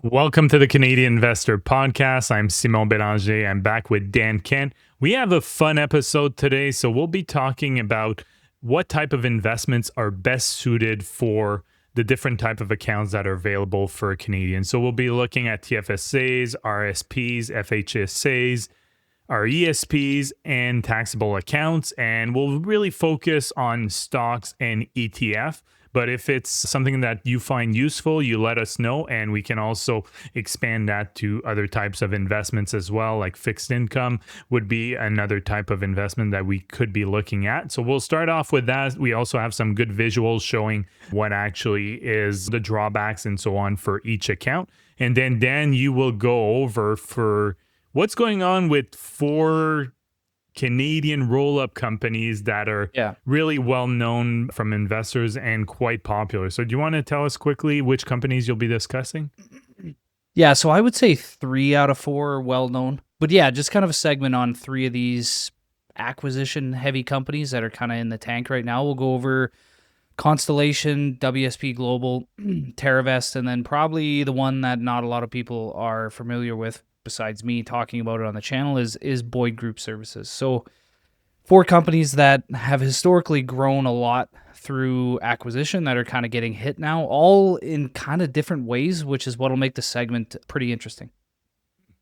Welcome to the Canadian Investor Podcast. I'm Simon Bélanger. I'm back with Dan Kent. We have a fun episode today, so we'll be talking about what type of investments are best suited for the different type of accounts that are available for Canadians. So we'll be looking at TFSAs, RRSPs, FHSAs, RESPs, and taxable accounts, and we'll really focus on stocks and ETF. But if it's something that you find useful, you let us know, and we can also expand that to other types of investments as well, like fixed income would be another type of investment that we could be looking at. So we'll start off with that. We also have some good visuals showing what actually is the drawbacks and so on for each account. And then Dan, you will go over for what's going on with four Canadian roll-up companies that are really well known from investors and quite popular. So do you want to tell us quickly which companies you'll be discussing? Yeah, so I would say 3 out of 4 are well known. But yeah, just kind of a segment on 3 of these acquisition heavy companies that are kind of in the tank right now. We'll go over Constellation, WSP Global, TerraVest, and then probably the one that not a lot of people are familiar with, besides me talking about it on the channel, is Boyd Group Services. So 4 companies that have historically grown a lot through acquisition that are kind of getting hit now, all in kind of different ways, which is what will make the segment pretty interesting.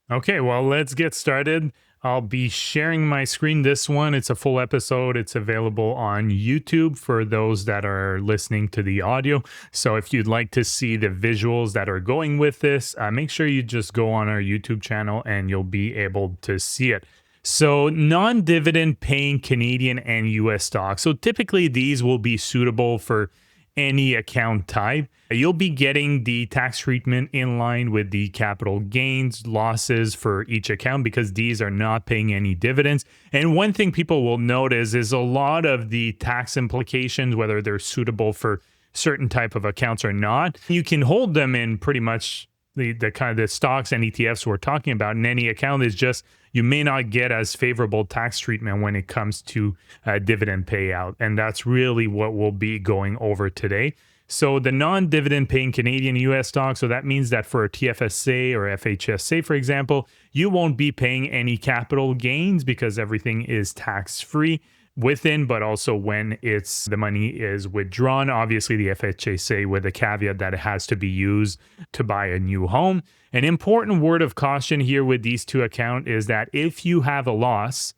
Okay, well, let's get started. I'll be sharing my screen. This one, it's a full episode. It's available on YouTube for those that are listening to the audio. So if you'd like to see the visuals that are going with this, make sure you just go on our YouTube channel and you'll be able to see it. So non-dividend paying Canadian and US stocks. So typically these will be suitable for any account type. You'll be getting the tax treatment in line with the capital gains losses for each account because these are not paying any dividends. And one thing people will notice is a lot of the tax implications, whether they're suitable for certain type of accounts or not, you can hold them in pretty much the kind of the stocks and ETFs we're talking about in any account. Is just you may not get as favorable tax treatment when it comes to dividend payout. And that's really what we'll be going over today. So the non-dividend paying Canadian US stocks, so that means that for a TFSA or FHSA, for example, you won't be paying any capital gains because everything is tax-free within, but also when the money is withdrawn. Obviously, the FHSA with the caveat that it has to be used to buy a new home. An important word of caution here with these two accounts is that if you have a loss,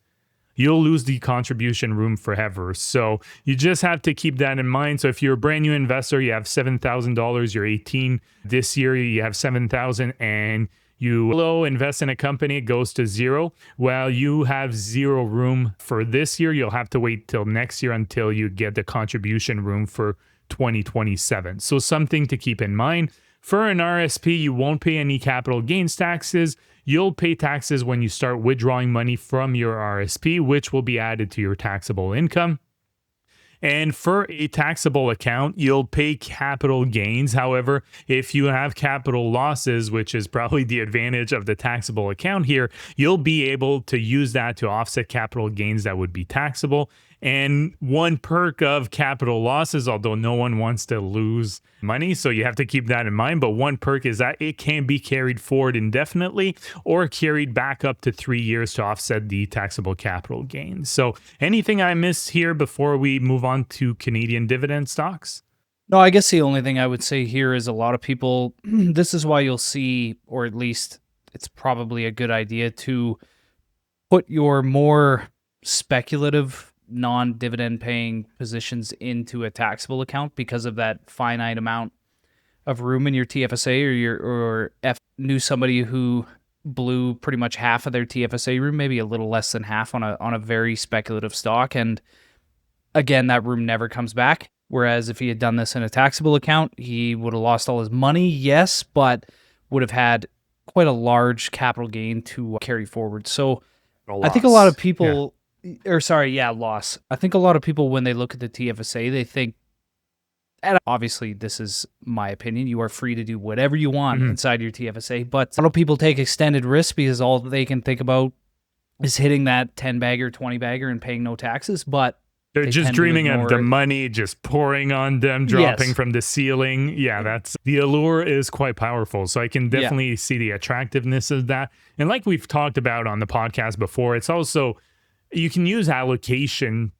you'll lose the contribution room forever. So you just have to keep that in mind. So if you're a brand new investor, you have $7,000, you're 18 this year, you have $7,000 and you invest in a company, it goes to zero. Well, you have zero room for this year. You'll have to wait till next year until you get the contribution room for 2027. So something to keep in mind. For an RSP, you won't pay any capital gains taxes. You'll pay taxes when you start withdrawing money from your RSP, which will be added to your taxable income. And for a taxable account, you'll pay capital gains. However, if you have capital losses, which is probably the advantage of the taxable account here, you'll be able to use that to offset capital gains that would be taxable. And one perk of capital losses, although no one wants to lose money, so you have to keep that in mind, but one perk is that it can be carried forward indefinitely or carried back up to 3 years to offset the taxable capital gains. So anything I missed here before we move on to Canadian dividend stocks? No, I guess the only thing I would say here is a lot of people, this is why you'll see, or at least it's probably a good idea to put your more speculative non-dividend paying positions into a taxable account because of that finite amount of room in your TFSA, or knew somebody who blew pretty much half of their TFSA room, maybe a little less than half on a very speculative stock, and again, that room never comes back. Whereas if he had done this in a taxable account, he would have lost all his money, yes, but would have had quite a large capital gain to carry forward. So I think a lot of people loss. I think a lot of people, when they look at the TFSA, they think, and obviously this is my opinion, you are free to do whatever you want inside your TFSA, but a lot of people take extended risk because all they can think about is hitting that 10 bagger, 20 bagger and paying no taxes. But They're they just tend to dreaming of ignore the it. money just pouring on them, dropping Yes. from the ceiling. Yeah, that's the allure is quite powerful. So I can Yeah. definitely see the attractiveness of that. And like we've talked about on the podcast before, it's also you can use allocation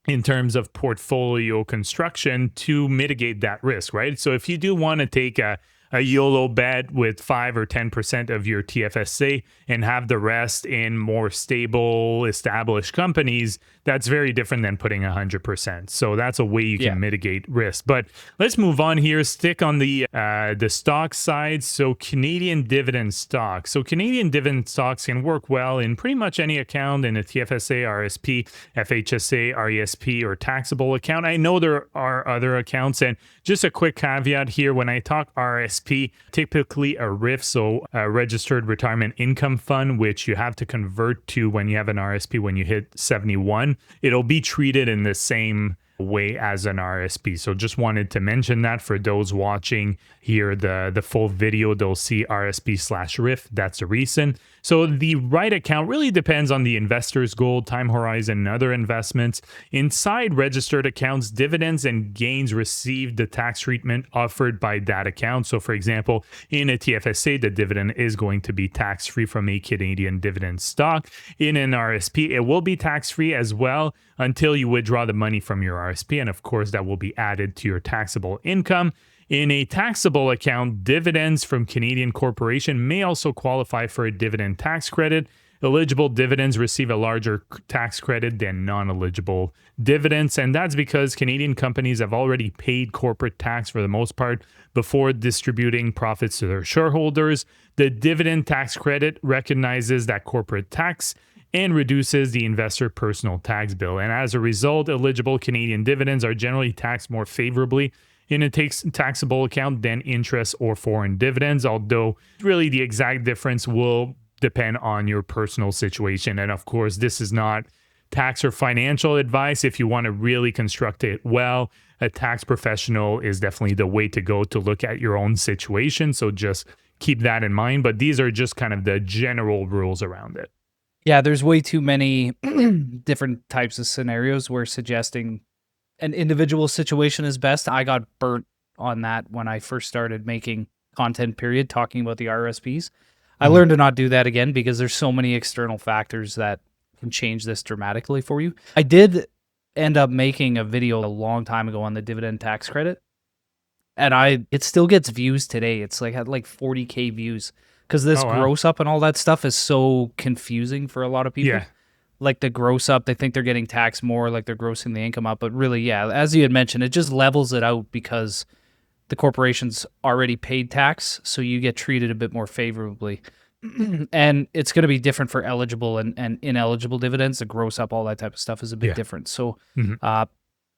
in terms of portfolio construction to mitigate that risk, right? So if you do want to take a YOLO bet with 5 or 10% of your TFSA and have the rest in more stable, established companies, that's very different than putting 100%. So that's a way you Yeah. can mitigate risk. But let's move on here. Stick on the stock side. So Canadian dividend stocks. So Canadian dividend stocks can work well in pretty much any account in a TFSA, RSP, FHSA, RESP, or taxable account. I know there are other accounts, and just a quick caveat here: when I talk RRSP, typically a RIF, so a registered retirement income fund, which you have to convert to when you have an RSP when you hit 71. It'll be treated in the same way as an RSP. So just wanted to mention that for those watching here, the full video, they'll see RSP/RIF. That's the reason. So the right account really depends on the investor's goal, time horizon, and other investments. Inside registered accounts, dividends and gains receive the tax treatment offered by that account. So for example, in a TFSA, the dividend is going to be tax-free from a Canadian dividend stock. In an RSP, it will be tax-free as well until you withdraw the money from your RSP. And of course, that will be added to your taxable income. In a taxable account, dividends from Canadian corporation may also qualify for a dividend tax credit. Eligible dividends receive a larger tax credit than non-eligible dividends, and that's because Canadian companies have already paid corporate tax for the most part before distributing profits to their shareholders. The dividend tax credit recognizes that corporate tax and reduces the investor personal tax bill. And as a result, eligible Canadian dividends are generally taxed more favorably in a taxable account than interest or foreign dividends, although really the exact difference will depend on your personal situation. And of course, this is not tax or financial advice. If you want to really construct it well, a tax professional is definitely the way to go to look at your own situation. So just keep that in mind. But these are just kind of the general rules around it. Yeah, there's way too many different types of scenarios where suggesting an individual situation is best. I got burnt on that when I first started making content, period, talking about the RSPs. I learned to not do that again because there's so many external factors that can change this dramatically for you. I did end up making a video a long time ago on the dividend tax credit, and it still gets views today. It's like had like 40K views because this Oh, wow. gross up and all that stuff is so confusing for a lot of people. Yeah. Like the gross up, they think they're getting taxed more, like they're grossing the income up. But really, yeah, as you had mentioned, it just levels it out because the corporation's already paid tax, so you get treated a bit more favorably. And it's going to be different for eligible and ineligible dividends. The gross up, all that type of stuff is a bit different. So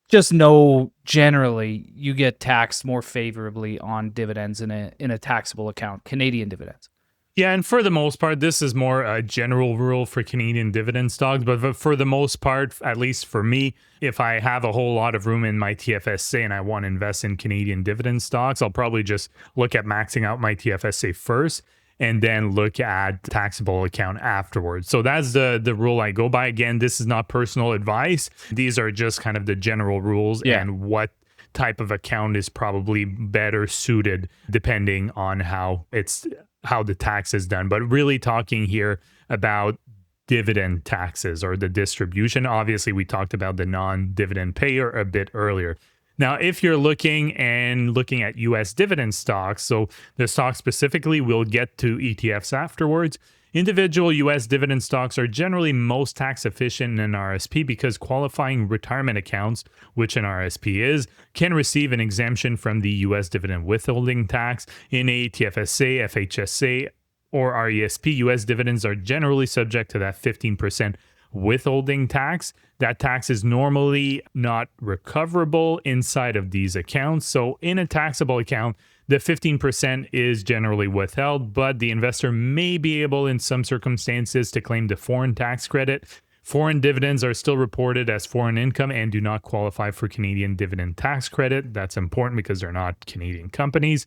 just know generally you get taxed more favorably on dividends in a taxable account, Canadian dividends. Yeah, and for the most part, this is more a general rule for Canadian dividend stocks. But for the most part, at least for me, if I have a whole lot of room in my TFSA and I want to invest in Canadian dividend stocks, I'll probably just look at maxing out my TFSA first and then look at taxable account afterwards. So that's the rule I go by. Again, this is not personal advice. These are just kind of the general rules and what type of account is probably better suited depending on how the tax is done. But really talking here about dividend taxes or the distribution. Obviously, we talked about the non-dividend payer a bit earlier. Now, if you're looking at US dividend stocks, so the stock specifically, we'll get to ETFs afterwards. Individual US dividend stocks are generally most tax efficient in an RSP because qualifying retirement accounts, which an RSP is, can receive an exemption from the US dividend withholding tax. In a TFSA, FHSA, or RESP, US dividends are generally subject to that 15% withholding tax. That tax is normally not recoverable inside of these accounts. So in a taxable account, the 15% is generally withheld, but the investor may be able in some circumstances to claim the foreign tax credit. Foreign dividends are still reported as foreign income and do not qualify for Canadian dividend tax credit. That's important because they're not Canadian companies.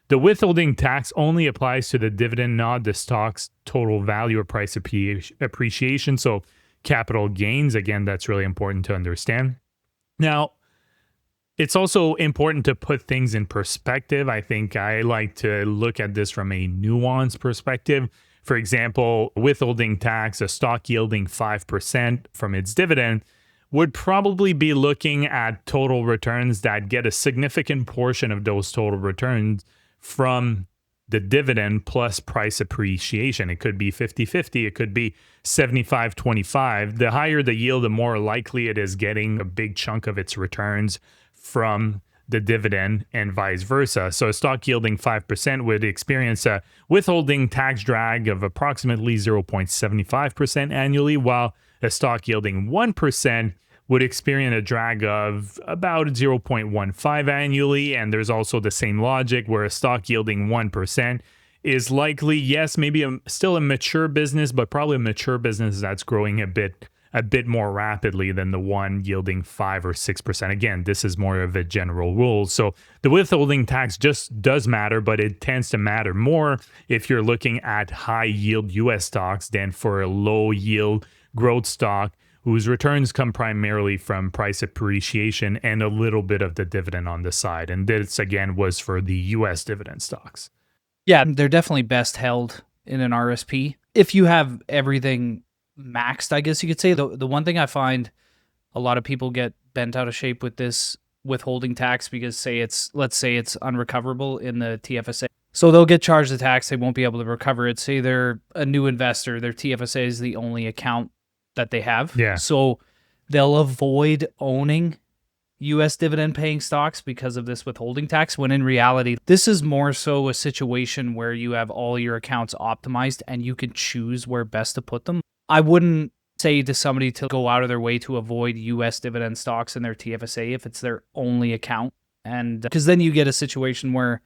The withholding tax only applies to the dividend, not the stock's total value or price appreciation. So capital gains, again, that's really important to understand. Now, it's also important to put things in perspective. I think I like to look at this from a nuanced perspective. For example, withholding tax, a stock yielding 5% from its dividend, would probably be looking at total returns that get a significant portion of those total returns from the dividend plus price appreciation. It could be 50-50, it could be 75-25. The higher the yield, the more likely it is getting a big chunk of its returns from the dividend and vice versa. So a stock yielding 5% would experience a withholding tax drag of approximately 0.75% annually, while a stock yielding 1% would experience a drag of about 0.15 annually. And there's also the same logic where a stock yielding 1% is likely, yes, maybe still a mature business, but probably a mature business that's growing a bit more rapidly than the one yielding 5 or 6%. Again, this is more of a general rule. So the withholding tax just does matter, but it tends to matter more if you're looking at high yield US stocks than for a low yield growth stock whose returns come primarily from price appreciation and a little bit of the dividend on the side. And this, again, was for the US dividend stocks. Yeah, they're definitely best held in an RSP. If you have everything maxed, I guess you could say. The one thing I find a lot of people get bent out of shape with this withholding tax because let's say it's unrecoverable in the TFSA. So they'll get charged the tax, they won't be able to recover it. Say they're a new investor, their TFSA is the only account that they have. Yeah. So they'll avoid owning US dividend paying stocks because of this withholding tax, when in reality, this is more so a situation where you have all your accounts optimized and you can choose where best to put them. I wouldn't say to somebody to go out of their way to avoid US dividend stocks in their TFSA if it's their only account. And because then you get a situation where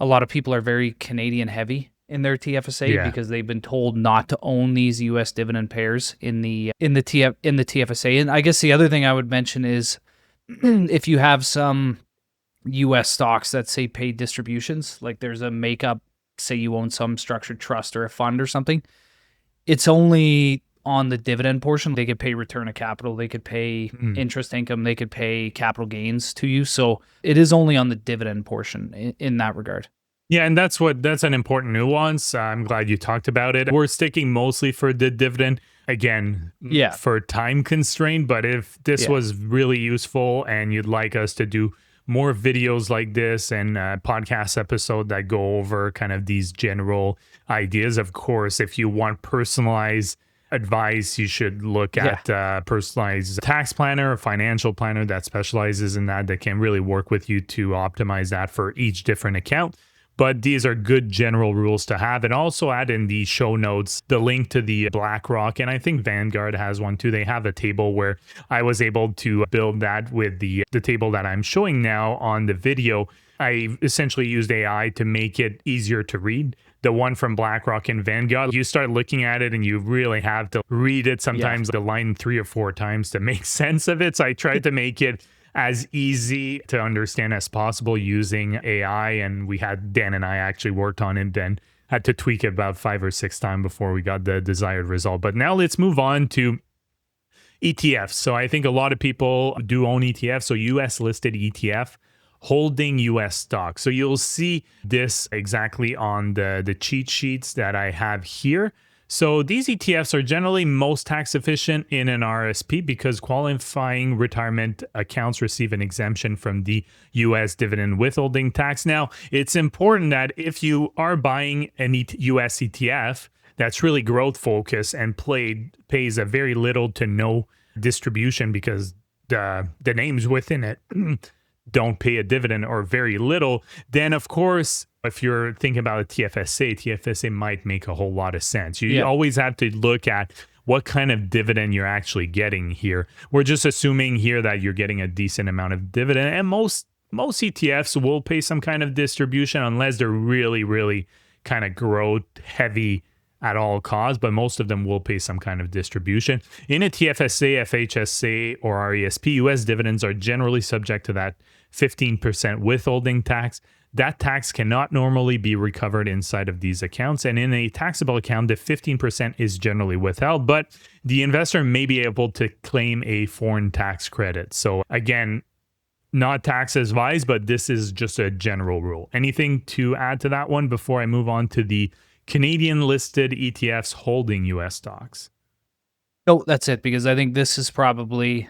a lot of people are very Canadian heavy in their TFSA because they've been told not to own these US dividend pairs in the TFSA. And I guess the other thing I would mention is if you have some US stocks that say pay distributions, like there's a makeup, say you own some structured trust or a fund or something, it's only on the dividend portion. They could pay return of capital, they could pay interest income, they could pay capital gains to you. So it is only on the dividend portion in that regard. Yeah, and that's an important nuance. I'm glad you talked about it. We're sticking mostly for the dividend, again, for time constraint. But if this was really useful and you'd like us to do more videos like this and a podcast episode that go over kind of these general ideas, of course, if you want personalized advice, you should look at a personalized tax planner or financial planner that specializes in that can really work with you to optimize that for each different account. But these are good general rules to have. And also add in the show notes the link to the BlackRock, and I think Vanguard has one too. They have a table where I was able to build that with the table that I'm showing now on the video. I essentially used AI to make it easier to read. The one from BlackRock and Vanguard, you start looking at it and you really have to read it sometimes the line 3 or 4 times to make sense of it. So I tried to make it as easy to understand as possible using AI. And Dan and I actually worked on it, then had to tweak it about 5 or 6 times before we got the desired result. But now let's move on to ETFs. So I think a lot of people do own ETFs. So US listed ETF holding US stocks. So you'll see this exactly on the cheat sheets that I have here. So these ETFs are generally most tax efficient in an RRSP because qualifying retirement accounts receive an exemption from the US dividend withholding tax. Now, it's important that if you are buying an US ETF that's really growth focused and pays a very little to no distribution because the names within it don't pay a dividend or very little, then of course, if you're thinking about a TFSA might make a whole lot of sense. You always have to look at what kind of dividend you're actually getting here. We're just assuming here that you're getting a decent amount of dividend, and most ETFs will pay some kind of distribution unless they're really, really kind of growth heavy at all costs, but most of them will pay some kind of distribution. In a TFSA, FHSA, or RRSP, US dividends are generally subject to that 15% withholding tax. That tax cannot normally be recovered inside of these accounts. And in a taxable account, the 15% is generally withheld, but the investor may be able to claim a foreign tax credit. So again, not tax advised, but this is just a general rule. Anything to add to that one before I move on to the Canadian listed ETFs holding US stocks? No, that's it, because I think this is probably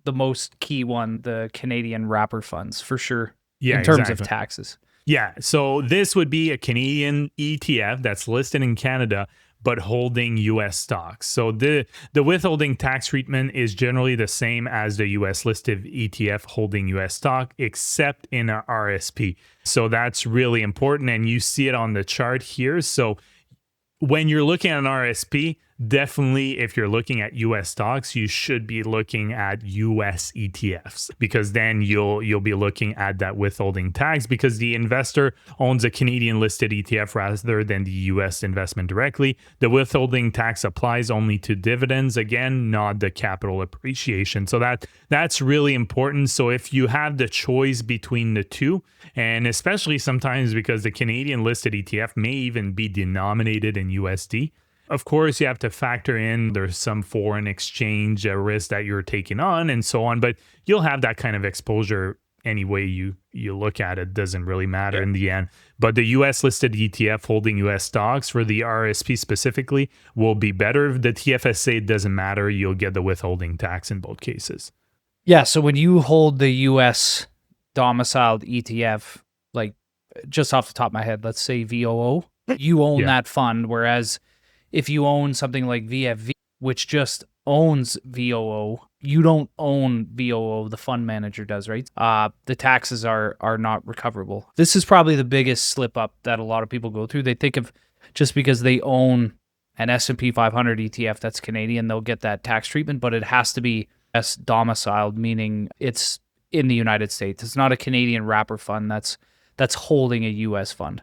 the most key one, the Canadian wrapper funds, for sure, Yeah, in terms exactly. of taxes. Yeah, so this would be a Canadian ETF that's listed in Canada but holding US stocks. So the withholding tax treatment is generally the same as the US listed ETF holding US stock, except in a RRSP. So that's really important, and you see it on the chart here. So when you're looking at an RRSP, definitely if you're looking at US stocks, you should be looking at US ETFs, because then you'll be looking at that withholding tax, because the investor owns a Canadian listed ETF rather than the US investment directly. The withholding tax applies only to dividends, again, not the capital appreciation. So that's really important. So if you have the choice between the two, and especially sometimes because the Canadian listed ETF may even be denominated in USD, of course, you have to factor in there's some foreign exchange risk that you're taking on and so on, but you'll have that kind of exposure any way you look at it. Doesn't really matter in the end. But the US listed ETF holding US stocks for the RRSP specifically will be better. The TFSA doesn't matter. You'll get the withholding tax in both cases. Yeah, so when you hold the US domiciled ETF, like just off the top of my head, let's say VOO, you own that fund, whereas if you own something like VFV, which just owns VOO, you don't own VOO, the fund manager does, right? The taxes are not recoverable. This is probably the biggest slip up that a lot of people go through. They think of just because they own an S&P 500 ETF that's Canadian, they'll get that tax treatment, but it has to be S domiciled, meaning it's in the United States. It's not a Canadian wrapper fund that's holding a US fund.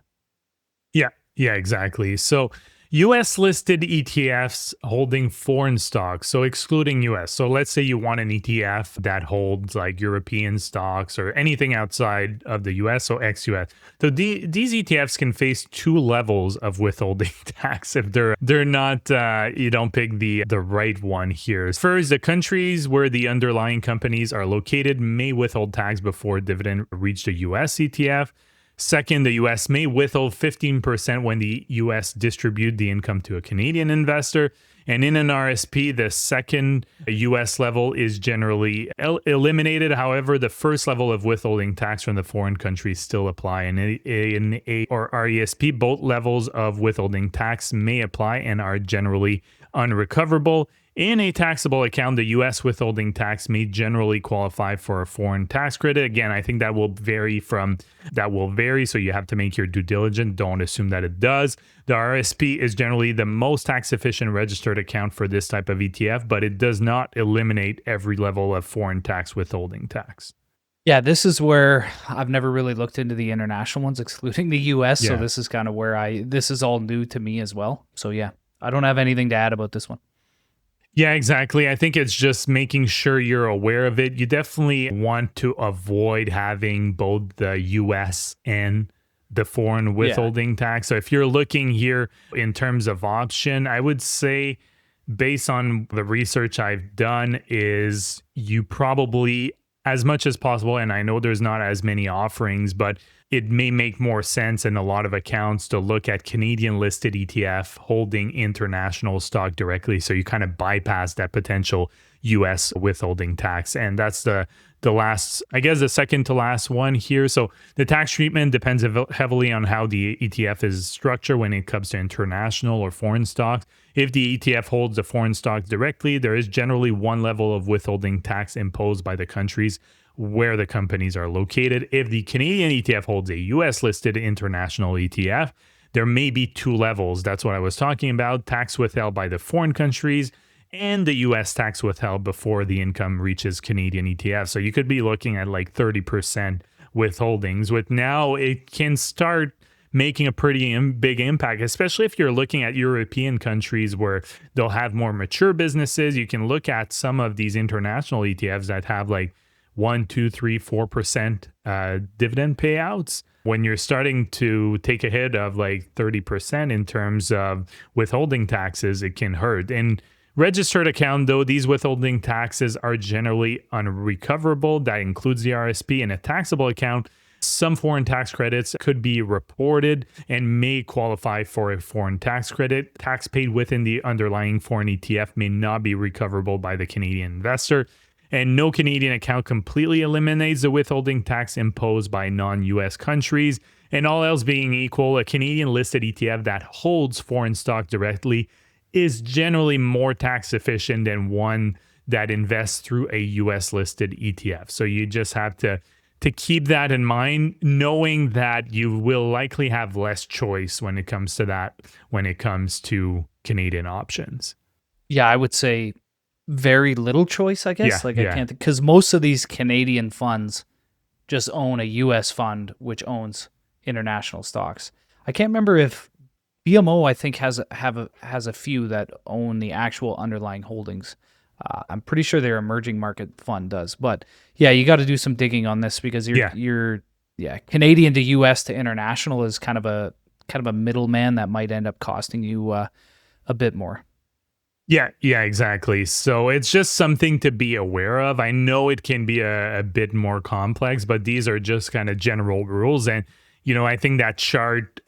Yeah, exactly. So US listed ETFs holding foreign stocks, so excluding US. So let's say you want an ETF that holds like European stocks or anything outside of the US, so ex-US. So these ETFs can face two levels of withholding tax if they're not you don't pick the right one here. First, the countries where the underlying companies are located may withhold tax before dividend reach the US ETF. Second, the US may withhold 15% when the US distribute the income to a Canadian investor. And in an RSP, the second US level is generally eliminated. However, the first level of withholding tax from the foreign countries still apply. And in A or RESP, both levels of withholding tax may apply and are generally unrecoverable. In a taxable account, the U.S. withholding tax may generally qualify for a foreign tax credit. Again, I think that will vary, so you have to make your due diligence. Don't assume that it does. The RSP is generally the most tax efficient registered account for this type of ETF, but it does not eliminate every level of foreign tax withholding tax. Yeah, this is where I've never really looked into the international ones, excluding the U.S., so this is kind of where this is all new to me as well. So yeah, I don't have anything to add about this one. Yeah, exactly. I think it's just making sure you're aware of it. You definitely want to avoid having both the US and the foreign withholding tax. So if you're looking here in terms of option, I would say based on the research I've done is you probably, as much as possible, and I know there's not as many offerings, but it may make more sense in a lot of accounts to look at Canadian listed ETF holding international stock directly. So you kind of bypass that potential US withholding tax. And that's the last, I guess, the second to last one here. So the tax treatment depends heavily on how the ETF is structured when it comes to international or foreign stocks. If the ETF holds the foreign stocks directly, there is generally one level of withholding tax imposed by the countries where the companies are located. If the Canadian ETF holds a US listed international ETF, there may be two levels. That's what I was talking about. Tax withheld by the foreign countries and the US tax withheld before the income reaches Canadian ETF. So you could be looking at like 30% withholdings, with now it can start making a pretty big impact, especially if you're looking at European countries where they'll have more mature businesses. You can look at some of these international ETFs that have like 1, 2, 3, 4% dividend payouts. When you're starting to take a hit of like 30% in terms of withholding taxes, it can hurt. And registered account, though, these withholding taxes are generally unrecoverable. That includes the RSP. In a taxable account, some foreign tax credits could be reported and may qualify for a foreign tax credit. Tax paid within the underlying foreign ETF may not be recoverable by the Canadian investor. And no Canadian account completely eliminates the withholding tax imposed by non-US countries. And all else being equal, a Canadian listed ETF that holds foreign stock directly is generally more tax efficient than one that invests through a US listed ETF. So you just have to keep that in mind, knowing that you will likely have less choice when it comes to that, when it comes to Canadian options. Yeah, I would say very little choice, I guess. Yeah, I can't, because most of these Canadian funds just own a US fund, which owns international stocks. I can't remember if BMO, I think, has a few that own the actual underlying holdings. I'm pretty sure their emerging market fund does, but yeah, you got to do some digging on this because you're Canadian to US to international is kind of a middleman that might end up costing you a bit more. Yeah, exactly. So it's just something to be aware of. I know it can be a bit more complex, but these are just kind of general rules. And I think that chart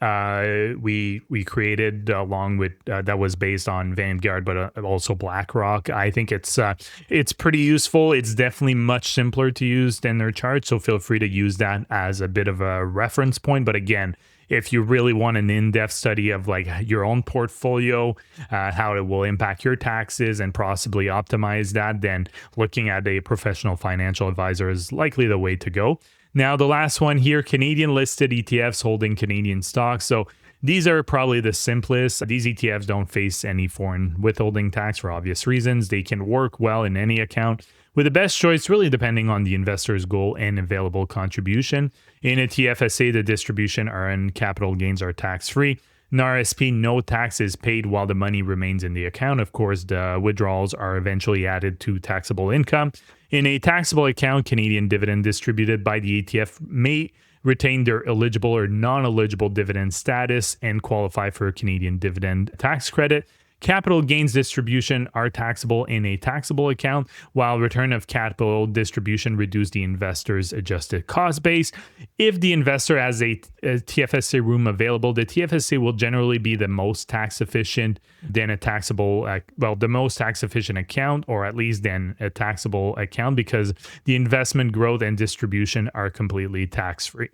we created along with that was based on Vanguard, but also BlackRock. I think it's pretty useful. It's definitely much simpler to use than their chart, so feel free to use that as a bit of a reference point. But again, if you really want an in-depth study of like your own portfolio, how it will impact your taxes and possibly optimize that, then looking at a professional financial advisor is likely the way to go. Now, the last one here, Canadian listed ETFs holding Canadian stocks. So these are probably the simplest. These ETFs don't face any foreign withholding tax for obvious reasons. They can work well in any account, with the best choice really depending on the investor's goal and available contribution. In a TFSA, the distribution earned capital gains are tax-free. In RRSP, no tax is paid while the money remains in the account. Of course, the withdrawals are eventually added to taxable income. In a taxable account, Canadian dividend distributed by the ETF may retain their eligible or non-eligible dividend status and qualify for a Canadian dividend tax credit. Capital gains distribution are taxable in a taxable account, while return of capital distribution reduce the investor's adjusted cost base. If the investor has a TFSA room available, the TFSA will generally be the most tax efficient than a taxable, the most tax efficient account, or at least than a taxable account, because the investment growth and distribution are completely tax-free.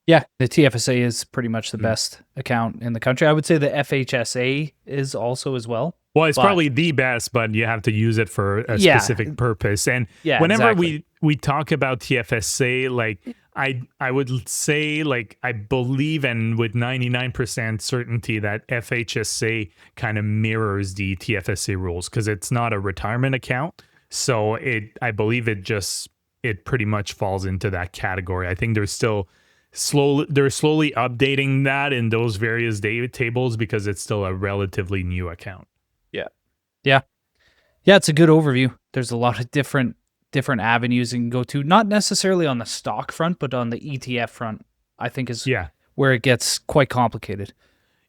Yeah, the TFSA is pretty much the best account in the country. I would say the FHSA is also as well. Well, it's probably the best, but you have to use it for a specific purpose. And whenever we talk about TFSA, like I would say, like, I believe, and with 99% certainty, that FHSA kind of mirrors the TFSA rules because it's not a retirement account. So I believe it pretty much falls into that category. I think they're slowly updating that in those various data tables because it's still a relatively new account. Yeah, it's a good overview. There's a lot of different avenues you can go to, not necessarily on the stock front, but on the ETF front, I think is where it gets quite complicated.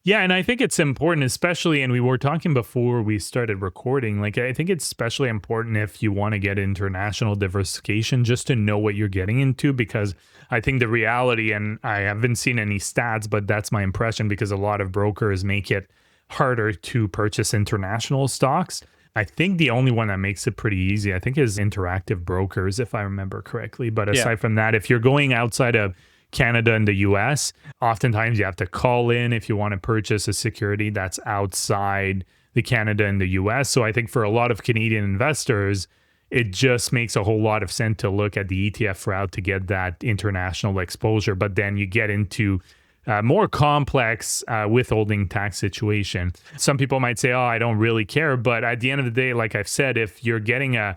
Yeah, and I think it's important, especially, and we were talking before we started recording, like, I think it's especially important if you want to get international diversification, just to know what you're getting into, because I think the reality, and I haven't seen any stats, but that's my impression, because a lot of brokers make it harder to purchase international stocks. I think the only one that makes it pretty easy, I think, is Interactive Brokers, if I remember correctly. But aside from that, if you're going outside of Canada and the US, oftentimes you have to call in if you want to purchase a security that's outside the Canada and the US. So I think for a lot of Canadian investors, it just makes a whole lot of sense to look at the ETF route to get that international exposure. But then you get into more complex withholding tax situation. Some people might say, oh, I don't really care. But at the end of the day, like I've said, if you're getting a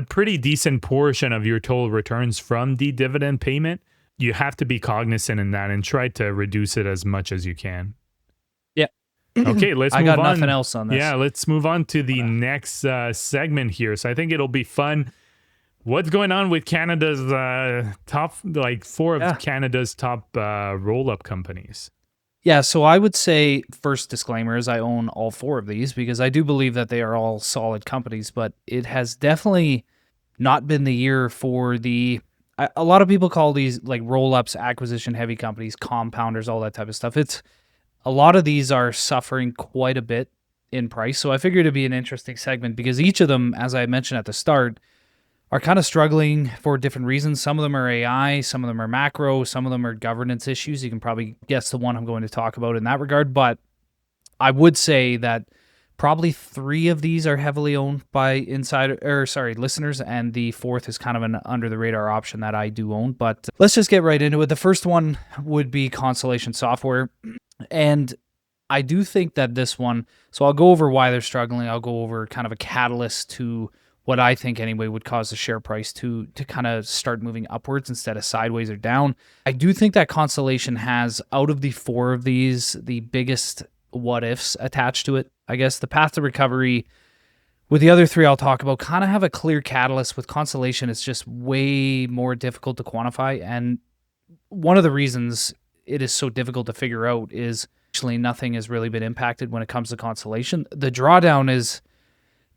pretty decent portion of your total returns from the dividend payment, you have to be cognizant in that and try to reduce it as much as you can. Yeah. Okay, let's move on. I got nothing else on this. Yeah, let's move on to the next segment here. So I think it'll be fun. What's going on with Canada's top, like four of Yeah. Canada's top roll-up companies? Yeah, so I would say first disclaimer is I own all four of these because I do believe that they are all solid companies, but it has definitely not been the year for a lot of people call these like roll-ups, acquisition heavy companies, compounders, all that type of stuff. It's a lot of these are suffering quite a bit in price. So I figured it'd be an interesting segment because each of them, as I mentioned at the start, are kind of struggling for different reasons. Some of them are AI, some of them are macro, some of them are governance issues. You can probably guess the one I'm going to talk about in that regard. But I would say that probably three of these are heavily owned by listeners, and the fourth is kind of an under the radar option that I do own. But let's just get right into it. The first one would be Constellation Software. And I do think that this one, so I'll go over why they're struggling. I'll go over kind of a catalyst to what I think anyway would cause the share price to kind of start moving upwards instead of sideways or down. I do think that Constellation has, out of the four of these, the biggest what ifs attached to it. I guess the path to recovery with the other three I'll talk about kind of have a clear catalyst. With Constellation, it's just way more difficult to quantify. And one of the reasons it is so difficult to figure out is actually nothing has really been impacted when it comes to Constellation. The drawdown is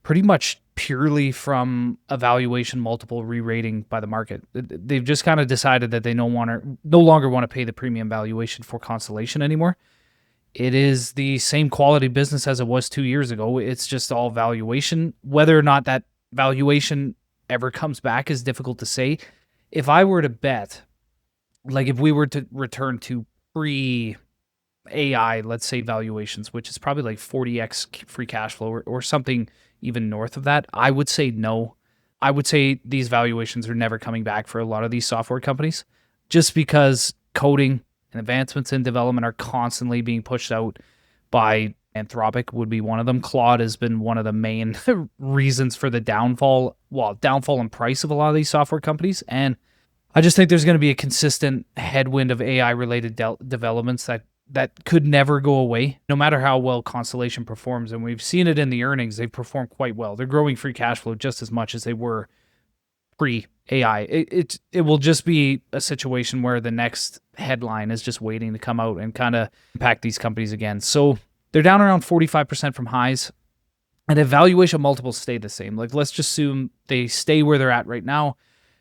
pretty much purely from a valuation multiple re-rating by the market. They've just kind of decided that they no longer want to pay the premium valuation for Constellation anymore. It is the same quality business as it was 2 years ago. It's just all valuation. Whether or not that valuation ever comes back is difficult to say. If I were to bet, like if we were to return to pre-AI, let's say valuations, which is probably like 40x free cash flow or something even north of that, I would say no. I would say these valuations are never coming back for a lot of these software companies just because coding and advancements in development are constantly being pushed out by Anthropic would be one of them. Claude has been one of the main reasons for the downfall in price of a lot of these software companies. And I just think there's going to be a consistent headwind of AI-related developments that could never go away, no matter how well Constellation performs. And we've seen it in the earnings. They've performed quite well. They're growing free cash flow just as much as they were pre-AI. It will just be a situation where the next headline is just waiting to come out and kind of impact these companies again. So they're down around 45% from highs, and if valuation multiples stay the same, like let's just assume they stay where they're at right now,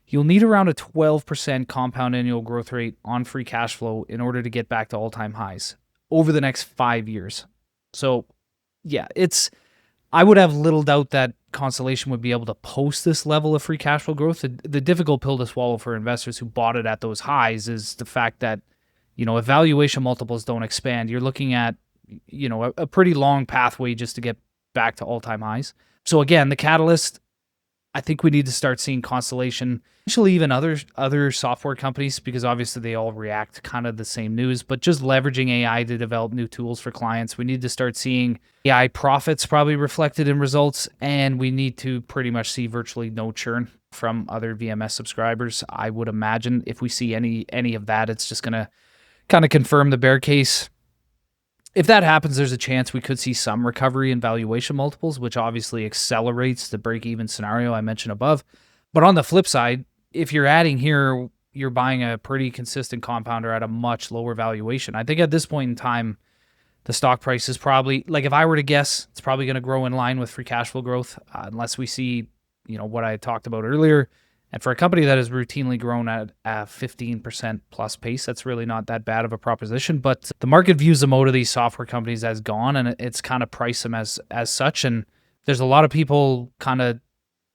you'll need around a 12% compound annual growth rate on free cash flow in order to get back to all-time highs over the next 5 years. So yeah, I would have little doubt that Constellation would be able to post this level of free cash flow growth. The difficult pill to swallow for investors who bought it at those highs is the fact that, if valuation multiples don't expand, you're looking at, a pretty long pathway just to get back to all-time highs. So again, the catalyst, I think we need to start seeing Constellation, actually even other software companies, because obviously they all react kind of the same news, but just leveraging AI to develop new tools for clients. We need to start seeing AI profits probably reflected in results, and we need to pretty much see virtually no churn from other VMS subscribers. I would imagine if we see any of that, it's just going to kind of confirm the bear case. If that happens, there's a chance we could see some recovery in valuation multiples, which obviously accelerates the break-even scenario I mentioned above. But on the flip side, if you're adding here, you're buying a pretty consistent compounder at a much lower valuation. I think at this point in time, the stock price is probably, like if I were to guess, it's probably going to grow in line with free cash flow growth, unless we see, what I talked about earlier. And for a company that has routinely grown at a 15% plus pace, that's really not that bad of a proposition. But the market views the mode of these software companies as gone, and it's kind of priced them as such. And there's a lot of people kind of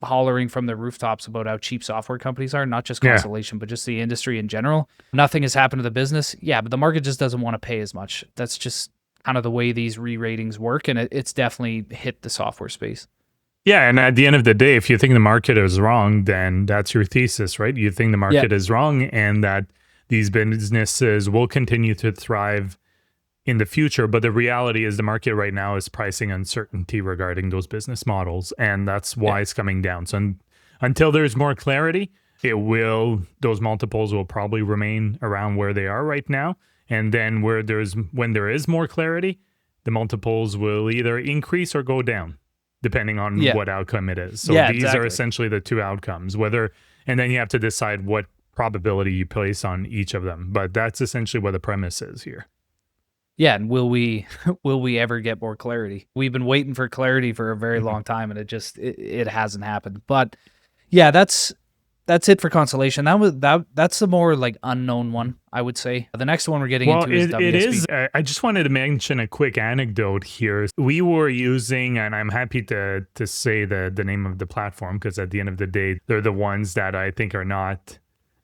hollering from the rooftops about how cheap software companies are, not just Constellation, but just the industry in general. Nothing has happened to the business. Yeah, but the market just doesn't want to pay as much. That's just kind of the way these re-ratings work, and it's definitely hit the software space. Yeah, and at the end of the day, if you think the market is wrong, then that's your thesis, right? You think the market is wrong and that these businesses will continue to thrive in the future. But the reality is the market right now is pricing uncertainty regarding those business models, and that's why it's coming down. So until there's more clarity, those multiples will probably remain around where they are right now. And then when there is more clarity, the multiples will either increase or go down. depending on Yeah. what outcome it is. So Yeah, these are exactly. essentially the two outcomes, and then you have to decide what probability you place on each of them. But that's essentially what the premise is here. Yeah, and will we will we ever get more clarity? We've been waiting for clarity for a very Mhm. long time, and it hasn't happened. But yeah, that's it for Constellation. That's the more like unknown one, I would say. The next one we're getting Well, into is it WSP. is. I just wanted to mention a quick anecdote here. We were using, and I'm happy to say the name of the platform because at the end of the day, they're the ones that I think are not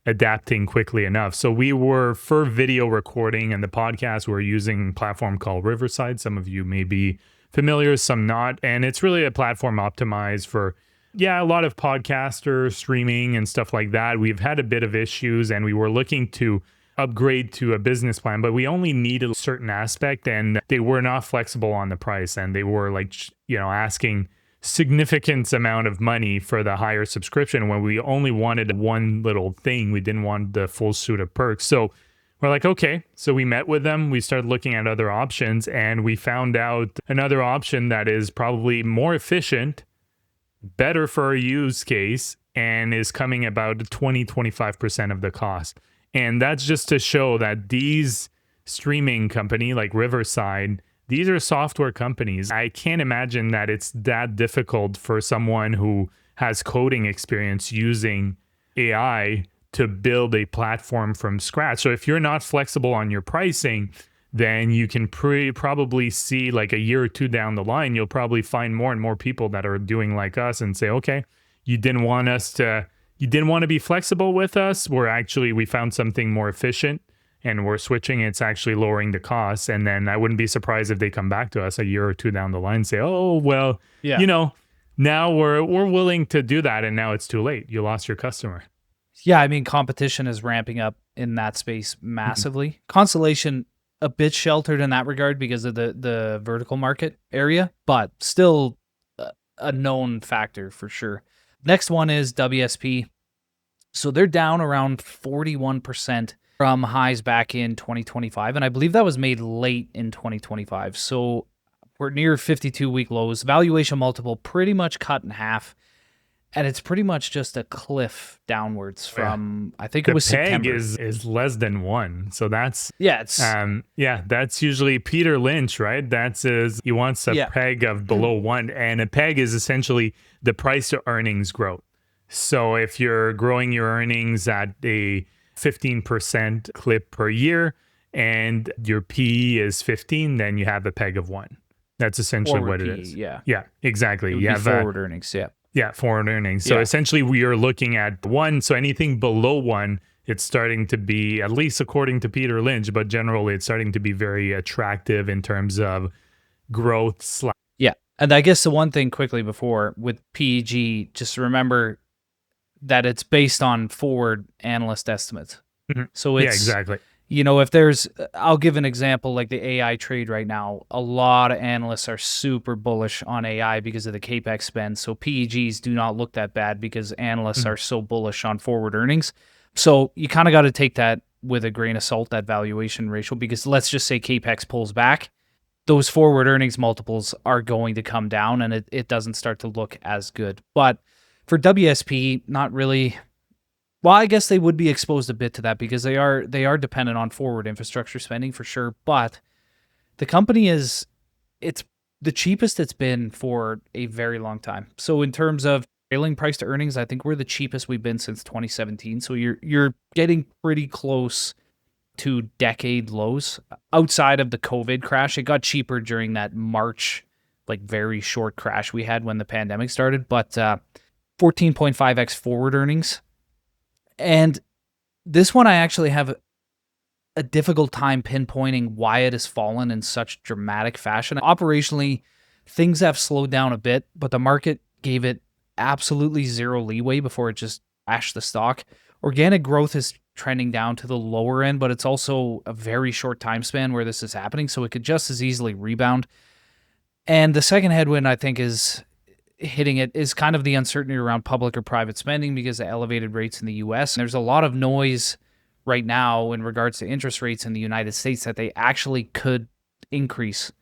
adapting quickly enough. So we were for video recording and the podcast. We're using a platform called Riverside. Some of you may be familiar, some not, and it's really a platform optimized for a lot of podcasters streaming and stuff like that. We've had a bit of issues, and we were looking to upgrade to a business plan, but we only needed a certain aspect, and they were not flexible on the price, and they were like, asking significant amount of money for the higher subscription when we only wanted one little thing. We didn't want the full suite of perks. So we're like, okay. So we met with them. We started looking at other options, and we found out another option that is probably more efficient, better for a use case, and is coming about 20-25% of the cost. And that's just to show that these streaming company like Riverside, these are software companies. I can't imagine that it's that difficult for someone who has coding experience using AI to build a platform from scratch. So if you're not flexible on your pricing, then you can probably see like a year or two down the line, you'll probably find more and more people that are doing like us and say, okay, you didn't want to be flexible with us. We found something more efficient and we're switching. It's actually lowering the costs. And then I wouldn't be surprised if they come back to us a year or two down the line and say, oh, well, Yeah. now we're willing to do that. And now it's too late. You lost your customer. Yeah, I mean, competition is ramping up in that space massively. Constellation, a bit sheltered in that regard because of the vertical market area, but still a known factor for sure. Next one is WSP. So they're down around 41% from highs back in 2025, and I believe that was made late in 2025. So we're near 52-week lows. Valuation multiple pretty much cut in half. And it's pretty much just a cliff downwards from, I think it was peg September. is less than 1. So that's it's that's usually Peter Lynch, right? He wants a peg of below 1, and a peg is essentially the price to earnings growth. So if you're growing your earnings at a 15% clip per year and your PE is 15, then you have a peg of 1. That's essentially forward what it PE, is. Yeah, Yeah, exactly. It would You be have forward earnings. Yeah. Yeah, foreign earnings. So essentially we are looking at 1. So anything below 1, it's starting to be, at least according to Peter Lynch, but generally it's starting to be very attractive in terms of growth. Yeah. And I guess the one thing quickly before with PEG, just remember that it's based on forward analyst estimates. Mm-hmm. So it's, exactly. If there's, I'll give an example like the AI trade right now. A lot of analysts are super bullish on AI because of the CAPEX spend. So PEGs do not look that bad because analysts are so bullish on forward earnings. So you kind of got to take that with a grain of salt, that valuation ratio, because let's just say CAPEX pulls back. Those forward earnings multiples are going to come down and it doesn't start to look as good. But for WSP, not really. Well, I guess they would be exposed a bit to that because they are dependent on forward infrastructure spending for sure. But the company it's the cheapest it's been for a very long time. So in terms of trailing price to earnings, I think we're the cheapest we've been since 2017. So you're getting pretty close to decade lows. Outside of the COVID crash, it got cheaper during that March, like very short crash we had when the pandemic started. But 14.5x forward earnings. And this one I actually have a difficult time pinpointing why it has fallen in such dramatic fashion. Operationally, things have slowed down a bit, but the market gave it absolutely zero leeway before it just crashed the stock. Organic growth is trending down to the lower end, but it's also a very short time span where this is happening, so it could just as easily rebound. And the second headwind, I think, is hitting it is kind of the uncertainty around public or private spending because of elevated rates in the US. And there's a lot of noise right now in regards to interest rates in the United States that they actually could increase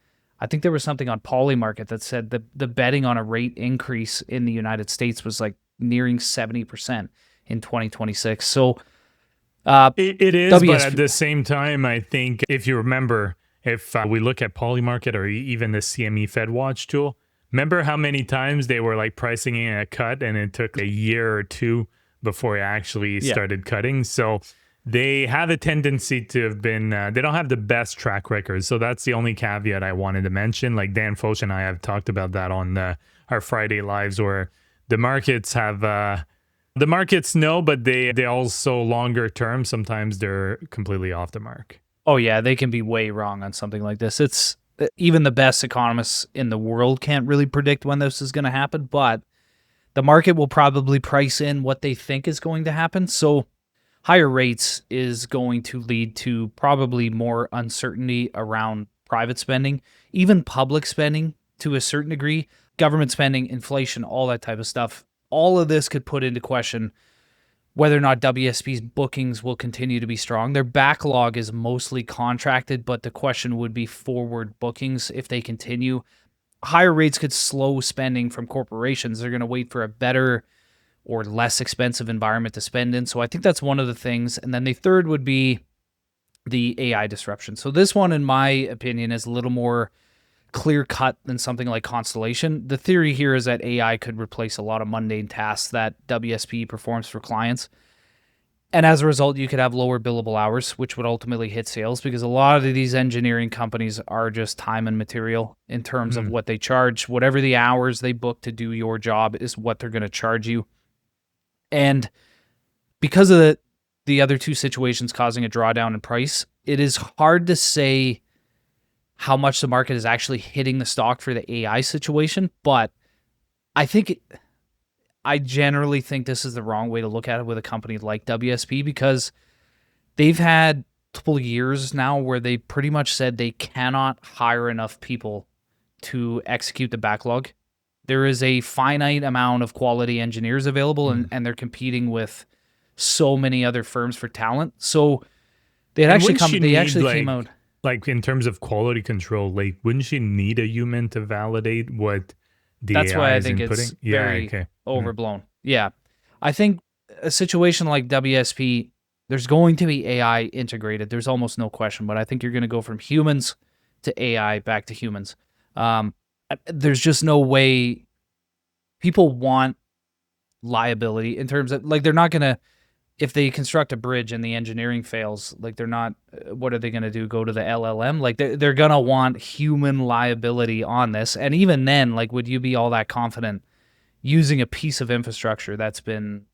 I think there was something on Polymarket that said the betting on a rate increase in the United States was like nearing 70% in 2026. So It is, but at WSP, the same time, I think if you remember, if we look at Polymarket or even the CME Fed Watch tool, remember how many times they were like pricing in a cut and it took a year or two before it actually yeah. started cutting? So they have a tendency to have been, they don't have the best track record. So that's the only caveat I wanted to mention. Like Dan Foch and I have talked about that on our Friday lives, where the markets have, the markets know, but they also longer term, sometimes they're completely off the mark. Oh yeah, they can be way wrong on something like this. It's even the best economists in the world can't really predict when this is going to happen, but the market will probably price in what they think is going to happen. So higher rates is going to lead to probably more uncertainty around private spending, even public spending to a certain degree, government spending, inflation, all that type of stuff. All of this could put into question whether or not WSP's bookings will continue to be strong. Their backlog is mostly contracted, but the question would be forward bookings if they continue. Higher rates could slow spending from corporations. They're going to wait for a better or less expensive environment to spend in. So I think that's one of the things. And then the third would be the AI disruption. So this one, in my opinion, is a little more clear cut than something like Constellation. The theory here is that AI could replace a lot of mundane tasks that WSP performs for clients. And as a result, you could have lower billable hours, which would ultimately hit sales, because a lot of these engineering companies are just time and material in terms of what they charge. Whatever the hours they book to do your job is what they're going to charge you. And because of the other two situations causing a drawdown in price, it is hard to say how much the market is actually hitting the stock for the AI situation. But I generally think this is the wrong way to look at it with a company like WSP, because they've had multiple years now where they pretty much said they cannot hire enough people to execute the backlog. There is a finite amount of quality engineers available, and they're competing with so many other firms for talent. So they actually came out. Like in terms of quality control, like wouldn't you need a human to validate what the That's why AI I is think it's inputting? Yeah, very okay. overblown. Yeah. I think a situation like WSP, there's going to be AI integrated. There's almost no question, but I think you're going to go from humans to AI back to humans. There's just no way people want liability in terms of, like, they're not going to, if they construct a bridge and the engineering fails, like, they're not, what are they going to do? Go to the LLM? Like, they're going to want human liability on this. And even then, like, would you be all that confident using a piece of infrastructure that's been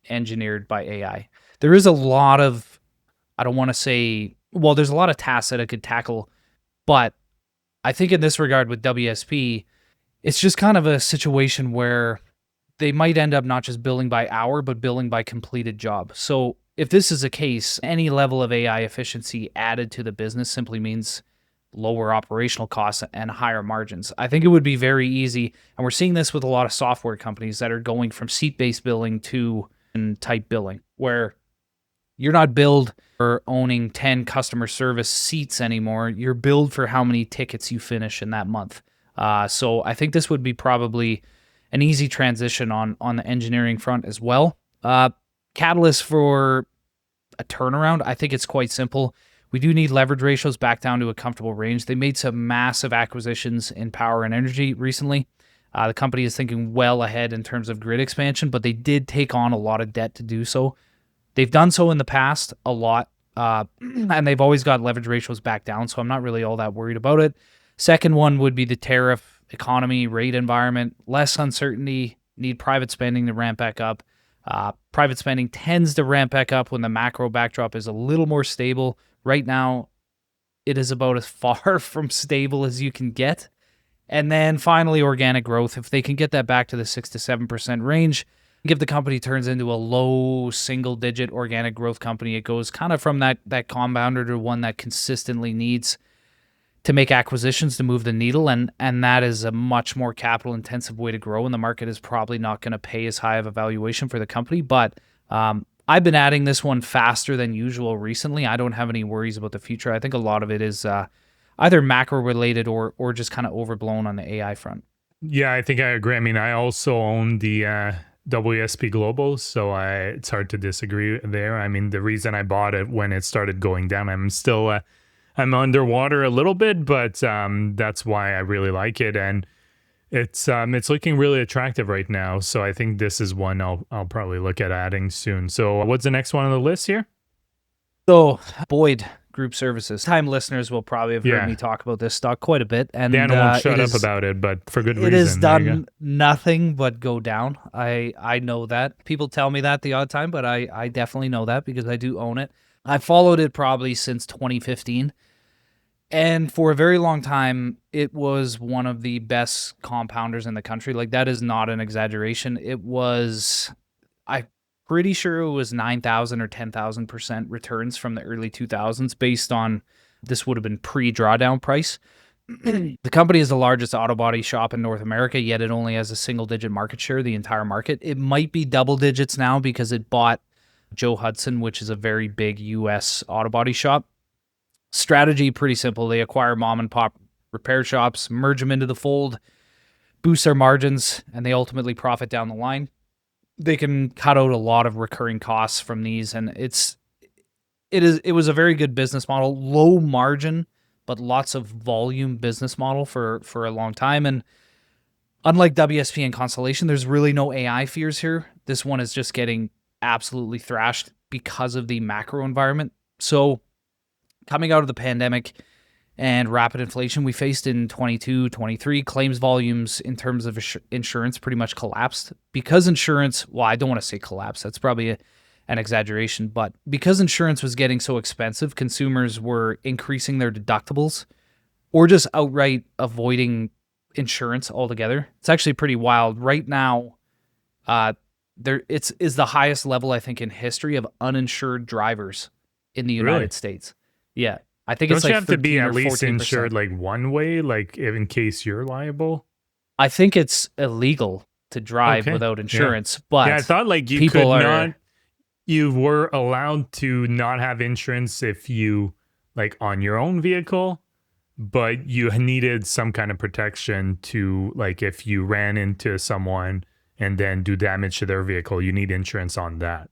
engineered by AI? There is a lot of, I don't want to say, well, there's a lot of tasks that it could tackle, but I think in this regard with WSP, it's just kind of a situation where they might end up not just billing by hour, but billing by completed job. So if this is a case, any level of AI efficiency added to the business simply means lower operational costs and higher margins. I think it would be very easy, and we're seeing this with a lot of software companies that are going from seat-based billing to type billing, where you're not billed for owning 10 customer service seats anymore. You're billed for how many tickets you finish in that month. So I think this would be probably an easy transition on the engineering front as well. Catalyst for a turnaround, I think it's quite simple. We do need leverage ratios back down to a comfortable range. They made some massive acquisitions in power and energy recently. The company is thinking well ahead in terms of grid expansion, but they did take on a lot of debt to do so. They've done so in the past a lot, and they've always got leverage ratios back down, so I'm not really all that worried about it. Second one would be the tariff economy, rate environment, less uncertainty, need private spending to ramp back up. Private spending tends to ramp back up when the macro backdrop is a little more stable. Right now, it is about as far from stable as you can get. And then finally, organic growth. If they can get that back to the 6 to 7% range, if the company turns into a low single-digit organic growth company, it goes kind of from that compounder to one that consistently needs to make acquisitions to move the needle, and that is a much more capital-intensive way to grow, and the market is probably not going to pay as high of a valuation for the company. But I've been adding this one faster than usual recently. I don't have any worries about the future. I think a lot of it is either macro related or just kind of overblown on the AI front. Yeah, I think I agree. I mean, I also own the WSP Global, so it's hard to disagree there. I mean, the reason I bought it when it started going down, I'm still I'm underwater a little bit, but that's why I really like it, and it's looking really attractive right now. So I think this is one I'll probably look at adding soon. So what's the next one on the list here? So Boyd Group Services. Time listeners will probably have heard Yeah, me talk about this stock quite a bit, and Dan won't shut up about it, but for good it has reason. There you go. done nothing but go down. I know that. People tell me that the odd time, but I definitely know that because I do own it. I followed it probably since 2015. And for a very long time, it was one of the best compounders in the country. Like, that is not an exaggeration. It was, I'm pretty sure it was 9,000 or 10,000% returns from the early 2000s based on, this would have been pre-drawdown price. The company is the largest auto body shop in North America, yet it only has a single-digit market share, the entire market. It might be double digits now because it bought Joe Hudson, which is a very big U.S. auto body shop. Strategy, pretty simple. They acquire mom and pop repair shops, merge them into the fold, boost their margins, and they ultimately profit down the line. They can cut out a lot of recurring costs from these, and it was a very good business model, low margin, but lots of volume business model for a long time. And unlike WSP and Constellation, there's really no AI fears here. This one is just getting absolutely thrashed because of the macro environment. So coming out of the pandemic and rapid inflation we faced in 22, 23, claims volumes in terms of insurance pretty much collapsed because insurance, well, I don't want to say collapse, that's probably an exaggeration, but because insurance was getting so expensive, consumers were increasing their deductibles or just outright avoiding insurance altogether. It's actually pretty wild. Right now, there is the highest level, I think, in history of uninsured drivers in the Really? United States. Yeah. I think it's Don't you like have to be 13 or at least 14%. insured like one way, like in case you're liable? I think it's illegal to drive Okay. without Yeah. insurance, Yeah, I but thought like you could people not, are, you were allowed to not have insurance if you like on your own vehicle, but you needed some kind of protection to like if you ran into someone and then do damage to their vehicle, you need insurance on that.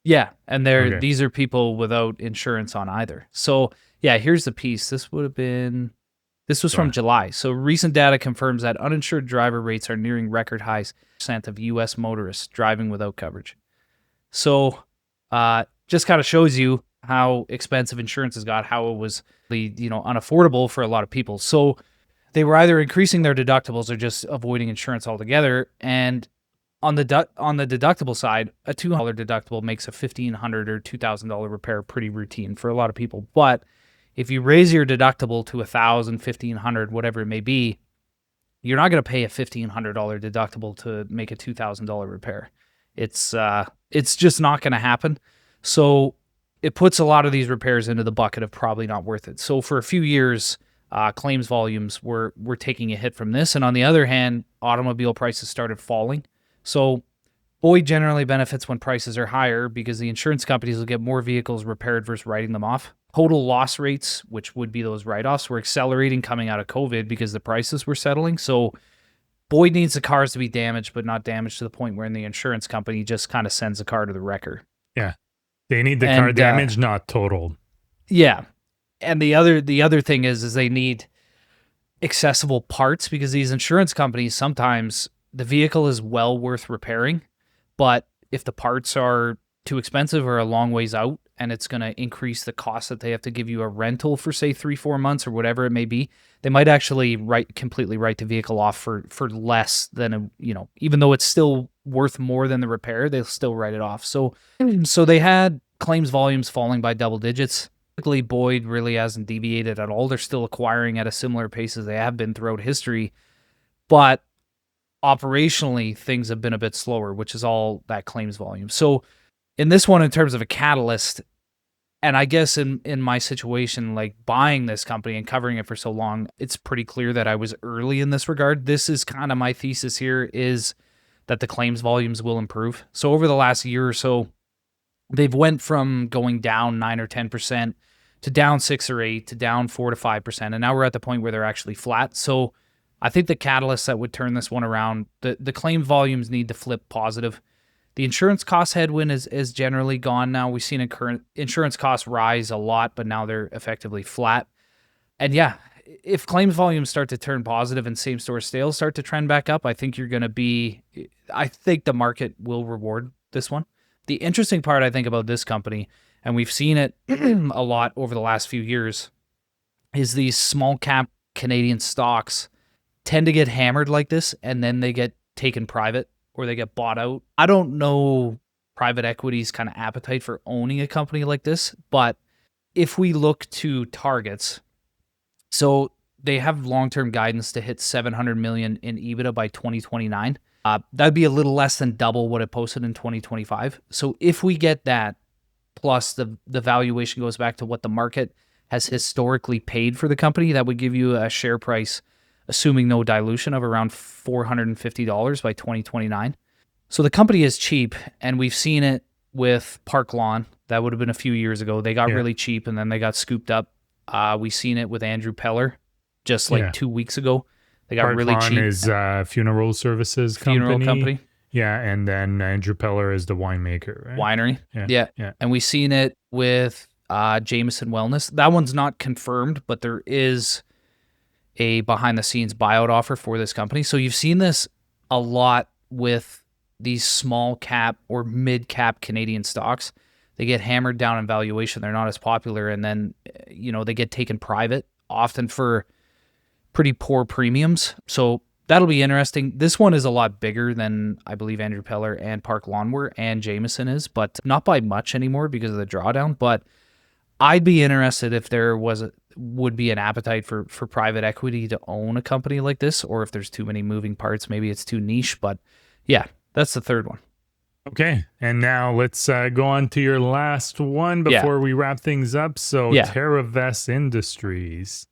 yeah, and Okay. these are people without insurance on either. So, yeah, here's the piece. This was Go from on. July. So, recent data confirms that uninsured driver rates are nearing record highs. Percent of US motorists driving without coverage. So, just kind of shows you how expensive insurance has got, how it was unaffordable for a lot of people. So, they were either increasing their deductibles or just avoiding insurance altogether. And on the deductible side, a $200 deductible makes a $1,500 or $2,000 repair pretty routine for a lot of people. But if you raise your deductible to $1,000, $1,500, whatever it may be, you're not going to pay a $1,500 deductible to make a $2,000 repair. It's just not going to happen. So it puts a lot of these repairs into the bucket of probably not worth it. So for a few years, claims volumes were taking a hit from this, and on the other hand, automobile prices started falling. So Boyd generally benefits when prices are higher because the insurance companies will get more vehicles repaired versus writing them off. Total loss rates, which would be those write-offs, were accelerating coming out of COVID because the prices were settling. So Boyd needs the cars to be damaged, but not damaged to the point where the insurance company just kind of sends the car to the wrecker. Yeah. They need the car And damage, not totaled. yeah, and the other thing is they need accessible parts because these insurance companies, sometimes the vehicle is well worth repairing, but if the parts are too expensive or a long ways out and it's going to increase the cost that they have to give you a rental for say 3-4 months or whatever it may be, they might actually completely write the vehicle off for less than even though it's still worth more than the repair, they'll still write it off. So they had claims volumes falling by double digits. Typically, Boyd really hasn't deviated at all. They're still acquiring at a similar pace as they have been throughout history, but operationally things have been a bit slower, which is all that claims volume. So in this one, in terms of a catalyst, and I guess in my situation, like buying this company and covering it for so long, it's pretty clear that I was early in this regard. This is kind of my thesis here, is that the claims volumes will improve. So over the last year or so, they've went from going down 9 or 10% to down 6 or 8 to down 4 to 5%. And now we're at the point where they're actually flat. So I think the catalyst that would turn this one around, the claim volumes need to flip positive. The insurance cost headwind is generally gone now. We've seen current insurance costs rise a lot, but now they're effectively flat. And yeah, if claims volumes start to turn positive and same-store sales start to trend back up, I think I think the market will reward this one. The interesting part, I think, about this company, and we've seen it a lot over the last few years, is these small cap Canadian stocks tend to get hammered like this, and then they get taken private or they get bought out. I don't know private equity's kind of appetite for owning a company like this, but if we look to targets, so they have long-term guidance to hit $700 million in EBITDA by 2029. That'd be a little less than double what it posted in 2025. So if we get that, plus the valuation goes back to what the market has historically paid for the company, that would give you a share price, assuming no dilution, of around $450 by 2029. So the company is cheap, and we've seen it with Park Lawn. That would have been a few years ago. They got really cheap, and then they got scooped up. We've seen it with Andrew Peller just like 2 weeks ago. They got Park really Lawn cheap. is funeral services company. Yeah, and then Andrew Peller is the winemaker, right? Winery. Yeah. And we've seen it with Jameson Wellness. That one's not confirmed, but there is a behind-the-scenes buyout offer for this company. So you've seen this a lot with these small cap or mid cap Canadian stocks. They get hammered down in valuation. They're not as popular. And then, they get taken private, often for pretty poor premiums. So that'll be interesting. This one is a lot bigger than I believe Andrew Peller and Park Lawn were, and Jameson is, but not by much anymore because of the drawdown. But I'd be interested if there would be an appetite for private equity to own a company like this, or if there's too many moving parts, maybe it's too niche. But yeah, that's the third one. Okay, and now let's go on to your last one before we wrap things up. So TerraVest Industries.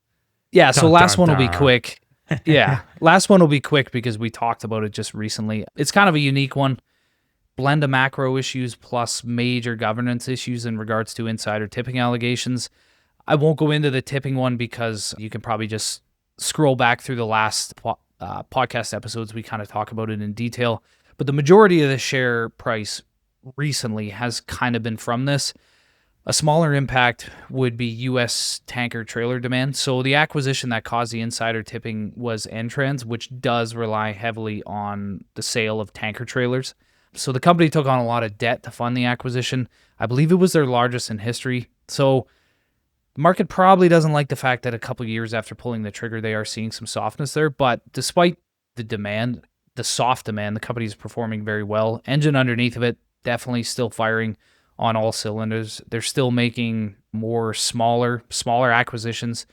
Yeah, so last one will be quick. Yeah, last one will be quick because we talked about it just recently. It's kind of a unique one. Blend of macro issues plus major governance issues in regards to insider tipping allegations. I won't go into the tipping one because you can probably just scroll back through the last podcast episodes. We kind of talk about it in detail. But the majority of the share price recently has kind of been from this. A smaller impact would be U.S. tanker trailer demand. So the acquisition that caused the insider tipping was Entrans, which does rely heavily on the sale of tanker trailers. So the company took on a lot of debt to fund the acquisition. I believe it was their largest in history. So the market probably doesn't like the fact that a couple of years after pulling the trigger, they are seeing some softness there. But despite the demand, the soft demand, the company is performing very well. Engine underneath of it, definitely still firing on all cylinders. They're still making more smaller acquisitions.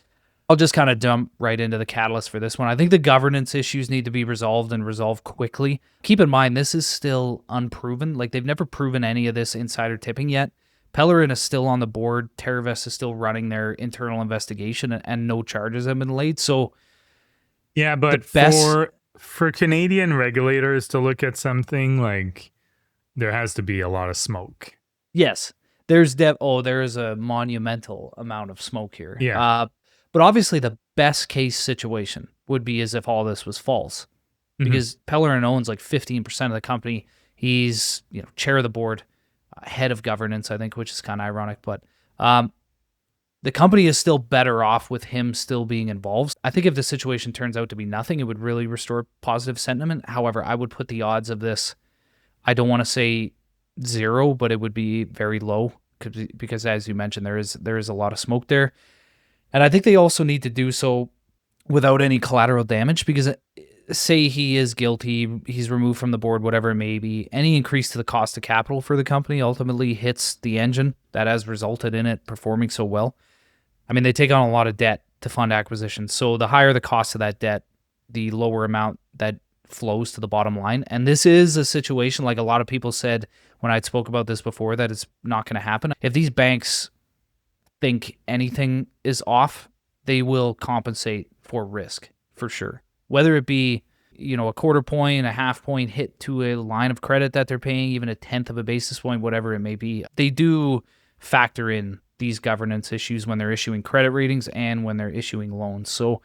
I'll just kind of dump right into the catalyst for this one. I think the governance issues need to be resolved and resolved quickly. Keep in mind, this is still unproven. Like, they've never proven any of this insider tipping yet. Pellerin is still on the board. TerraVest is still running their internal investigation, and no charges have been laid. So, yeah, but for Canadian regulators to look at something, like, there has to be a lot of smoke. Yes, there is a monumental amount of smoke here. Yeah. But obviously the best case situation would be as if all this was false, because Pellerin owns like 15% of the company. He's, chair of the board, head of governance, I think, which is kind of ironic, but the company is still better off with him still being involved. I think if the situation turns out to be nothing, it would really restore positive sentiment. However, I would put the odds of this, I don't want to say zero, but it would be very low because as you mentioned, there is a lot of smoke there. And I think they also need to do so without any collateral damage, because say he is guilty, he's removed from the board, whatever it may be, any increase to the cost of capital for the company ultimately hits the engine that has resulted in it performing so well. I mean, they take on a lot of debt to fund acquisitions. So the higher the cost of that debt, the lower amount that flows to the bottom line. And this is a situation, like a lot of people said when I spoke about this before, that it's not going to happen. If these banks think anything is off, they will compensate for risk for sure. Whether it be, a quarter point, a half point hit to a line of credit that they're paying, even a tenth of a basis point, whatever it may be, they do factor in these governance issues when they're issuing credit ratings and when they're issuing loans. So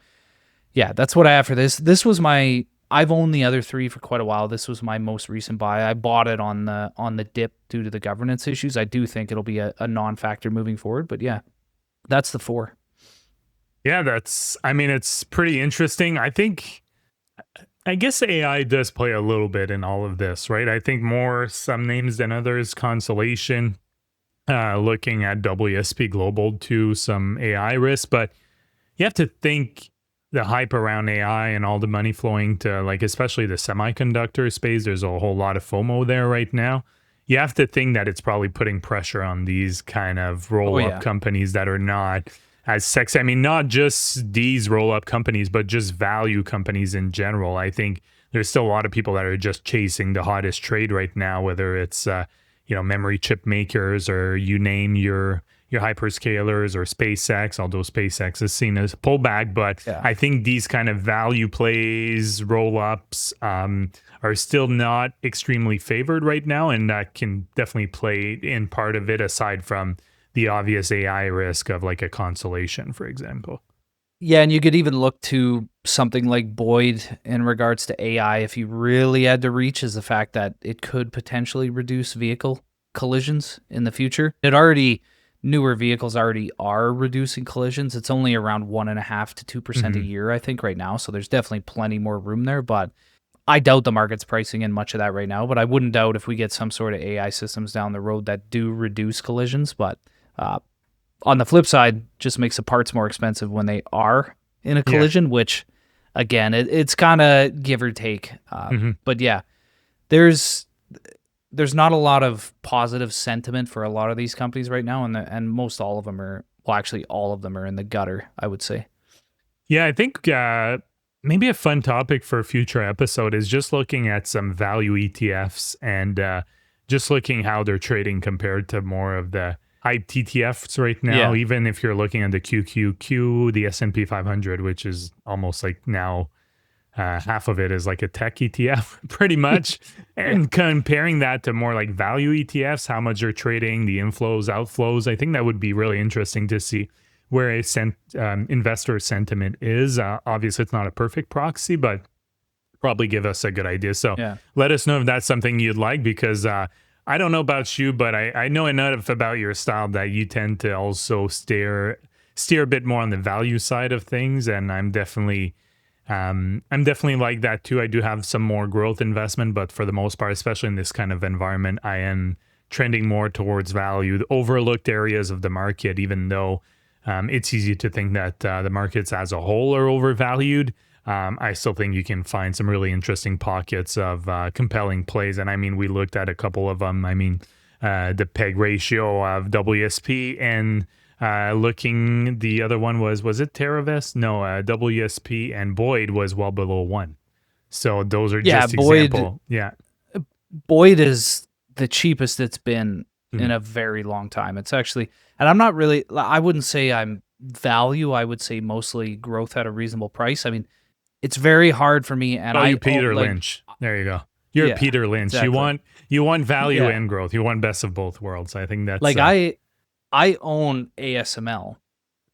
yeah, that's what I have for this. I've owned the other three for quite a while. This was my most recent buy. I bought it on the dip due to the governance issues. I do think it'll be a non-factor moving forward, but yeah, that's the four. Yeah, it's pretty interesting. I guess AI does play a little bit in all of this, right? I think more some names than others. Constellation, looking at WSP Global to some AI risk, but you have to think the hype around AI and all the money flowing to, like, especially the semiconductor space. There's a whole lot of FOMO there right now. You have to think that it's probably putting pressure on these kind of roll-up companies that are not as sexy. I mean, not just these roll-up companies, but just value companies in general. I think there's still a lot of people that are just chasing the hottest trade right now, whether it's memory chip makers, or you name your hyperscalers, or SpaceX, although SpaceX is seen as a pullback. But I think these kind of value plays, roll-ups, are still not extremely favored right now, and that can definitely play in part of it, aside from the obvious AI risk of like a Constellation, for example. Yeah, and you could even look to something like Boyd in regards to AI if you really had to reach, is the fact that it could potentially reduce vehicle collisions in the future. Newer vehicles already are reducing collisions. It's only around 1.5% to 2% a year, I think, right now. So there's definitely plenty more room there, but I doubt the market's pricing in much of that right now. But I wouldn't doubt if we get some sort of AI systems down the road that do reduce collisions. But on the flip side, just makes the parts more expensive when they are in a collision, which, again, it's kind of give or take. But yeah, there's not a lot of positive sentiment for a lot of these companies right now, and most all of them are, well, actually all of them are in the gutter, I would say. Yeah, I think maybe a fun topic for a future episode is just looking at some value ETFs, and just looking how they're trading compared to more of the hype ETFs right now. Even if you're looking at the QQQ, the S&P 500, which is almost like now half of it is like a tech ETF, pretty much. And comparing that to more like value ETFs, how much you're trading, the inflows, outflows, I think that would be really interesting to see where investor sentiment is. Obviously, it's not a perfect proxy, but probably give us a good idea. So let us know if that's something you'd like, because I don't know about you, but I know enough about your style that you tend to also steer a bit more on the value side of things, and I'm definitely like that too. I do have some more growth investment, but for the most part, especially in this kind of environment, I am trending more towards value, the overlooked areas of the market, even though it's easy to think that the markets as a whole are overvalued. I still think you can find some really interesting pockets of compelling plays. And I mean, we looked at a couple of them. I mean, the PEG ratio of WSP, and the other one was it TerraVest? No, WSP and Boyd was well below 1. So those are just example. Boyd is the cheapest it's been in a very long time. It's actually, and I wouldn't say I'm value. I would say mostly growth at a reasonable price. I mean, it's very hard for me. And Peter Lynch. There you go. You're Peter Lynch. Exactly. You want value and growth. You want best of both worlds. I think that's like I own ASML,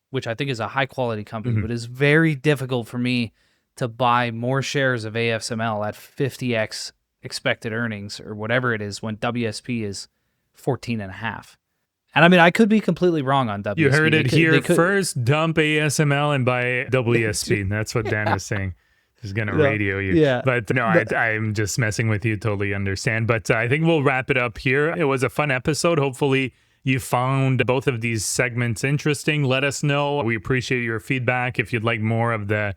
which I think is a high quality company, but it's very difficult for me to buy more shares of ASML at 50x expected earnings or whatever it is when WSP is 14.5. And I mean, I could be completely wrong on WSP. You heard it here first. Dump ASML and buy WSP. That's what Dan is saying. He's going to radio you. Yeah. But no, I'm just messing with you. Totally understand. But I think we'll wrap it up here. It was a fun episode. Hopefully you found both of these segments interesting. Let us know. We appreciate your feedback. If you'd like more of the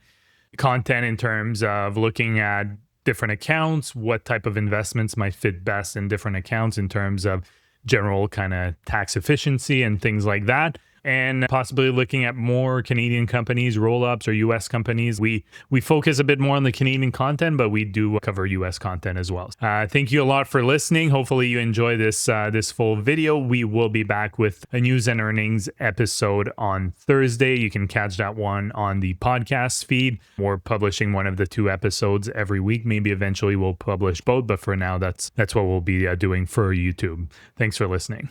content in terms of looking at different accounts, what type of investments might fit best in different accounts in terms of general kind of tax efficiency and things like that, and possibly looking at more Canadian companies, roll-ups, or U.S. companies. We focus a bit more on the Canadian content, but we do cover U.S. content as well. Thank you a lot for listening. Hopefully you enjoy this full video. We will be back with a news and earnings episode on Thursday. You can catch that one on the podcast feed. We're publishing one of the 2 episodes every week. Maybe eventually we'll publish both, but for now, that's what we'll be doing for YouTube. Thanks for listening.